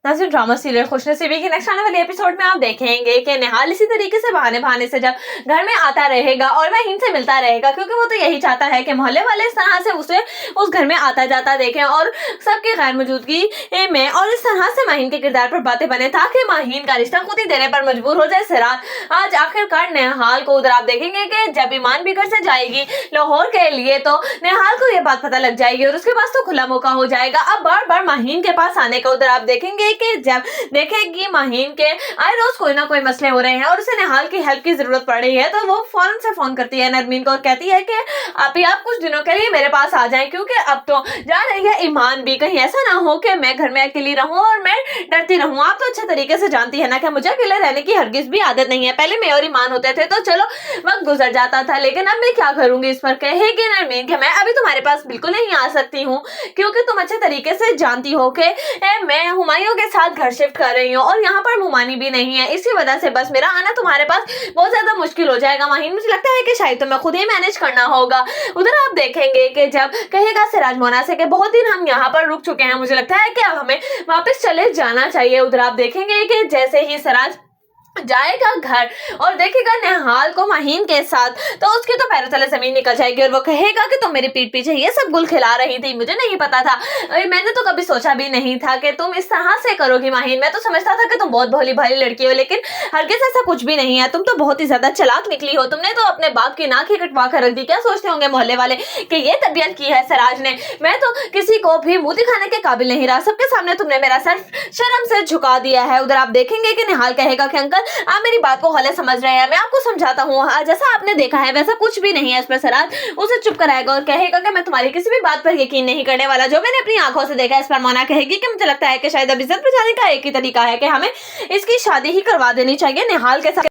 नाज़रीन, drama serial खुशनसीबी के next आने वाले एपिसोड में आप देखेंगे कि निहाल इसी तरीके से बहाने से जब घर में आता रहेगा और वह इनसे मिलता रहेगा, क्योंकि वो तो यही चाहता है कि मोहल्ले वाले इस तरह से उसे उस घर में आता जाता देखें और सबकी गैर मौजूदगी में और इस तरह से माहीन के किरदार पर बातें बने ताकि माहीन का रिश्ता खुद ही देने पर मजबूर हो जाए सिराज। आज आखिरकार निहाल को उधर आप देखेंगे कि जब ईमान भी घर से जाएगी लाहौर के लिए तो निहाल को यह बात पता लग जाएगी और उसके पास तो खुला मौका हो जाएगा अब बार बार माहीन के पास आने का। उधर आप देखेंगे कि जब देखेगी माहीन के आए रोज कोई ना कोई मसले हो रहे हैं और उसे निहाल की हेल्प की जरूरत पड़ रही है, तो वो फौरन से फोन करती है नरमीन को और कहती है कि आप कुछ दिनों के लिए मेरे पास आ जाएं, क्योंकि अब तो जा रही है ईमान भी, कहीं ऐसा ना हो कि मैं घर में अकेली रहूं और मैं डरती रहूं। आप तो अच्छे तरीके से जानती है ना कि मुझे अकेले रहने की हरगिज भी आदत नहीं है। पहले मैं और ईमान होते थे तो चलो वक्त गुजर जाता था, लेकिन अब मैं क्या करूंगी इस पर कहेगी नरमीन कि मैं अभी तुम्हारे पास बिल्कुल नहीं आ सकती हूँ, क्योंकि तुम अच्छे तरीके से जानती हो कि मैं हुमायूं के साथ घर शिफ्ट कर रही हूँ और यहाँ पर मुमानी भी नहीं है, इसी वजह से बस मेरा आना तुम्हारे पास बहुत ज्यादा मुश्किल हो जाएगा। माहीन, मुझे लगता है कि शायद तुम्हें खुद ही मैनेज करना होगा। उधर आप देखेंगे कि जब कहेगा सिराज मोना से कि बहुत दिन हम यहाँ पर रुक चुके हैं, मुझे लगता है कि अब हमें वापस चले जाना चाहिए। उधर आप देखेंगे कि जैसे ही सिराज जाएगा घर और देखेगा निहाल को माहीन के साथ, तो उसके तो पैरों तले जमीन निकल जाएगी और वो कहेगा कि तुम मेरी पीठ पीछे ये सब गुल खिला रही थी, मुझे नहीं पता था, मैंने तो कभी सोचा भी नहीं था कि तुम इस तरह से करोगी माहीन। मैं तो समझता था कि तुम बहुत भोली भाली लड़की हो, लेकिन हरगिज़ ऐसा कुछ भी नहीं है, तुम तो बहुत ही ज्यादा चालाक निकली हो। तुमने तो अपने बाप की नाक ही कटवा कर रख दी। क्या सोचते होंगे मोहल्ले वाले कि ये तबीयत की है सिराज ने, मैं तो किसी को भी मुंह दिखाने के काबिल नहीं रहा, सबके सामने तुमने मेरा सर शर्म से झुका दिया है। उधर आप देखेंगे कि निहाल कहेगा कि अंकल आप मेरी बात को गलत समझ रहे हैं, मैं आपको समझाता हूँ, जैसा आपने देखा है वैसा कुछ भी नहीं है। इस पर सिराज उसे चुप कराएगा और कहेगा कि मैं तुम्हारी किसी भी बात पर यकीन नहीं करने वाला, जो मैंने अपनी आंखों से देखा है। इस पर मोना कहेगी कि मुझे लगता है कि शायद अब इज्जत बचाने का एक ही तरीका है कि हमें इसकी शादी ही करवा देनी चाहिए निहाल के साथ।